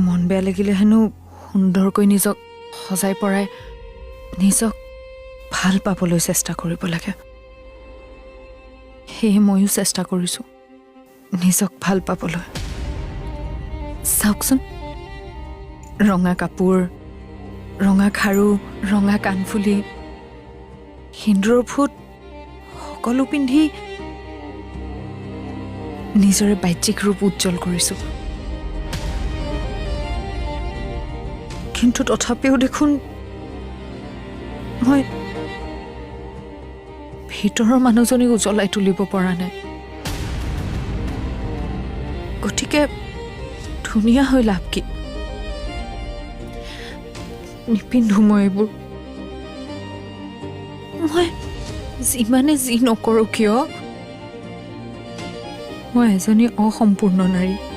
মন বেয়া লাগিলে হেনো সুন্দৰকৈ নিজক সজাই পৰাই নিজক ভাল পাবলৈ চেষ্টা কৰিব লাগে সেয়ে ময়ো চেষ্টা কৰিছোঁ নিজক ভাল পাবলৈ চাওকচোন ৰঙা কাপোৰ ৰঙা খাৰু ৰঙা কাণফুলি সিন্দুৰৰ ফুট সকলো পিন্ধি নিজৰে বাহ্যিক ৰূপ উজ্জ্বল কৰিছোঁ কিন্তু তথাপিও দেখোন মই ভিতৰৰ মানুহজনীক উজ্বলাই তুলিব পৰা নাই গতিকে ধুনীয়া হৈ লাভ কি নিপিন্ধো মই এইবোৰ মই যিমানে যি নকৰোঁ কিয় মই এজনী অসম্পূৰ্ণ নাৰী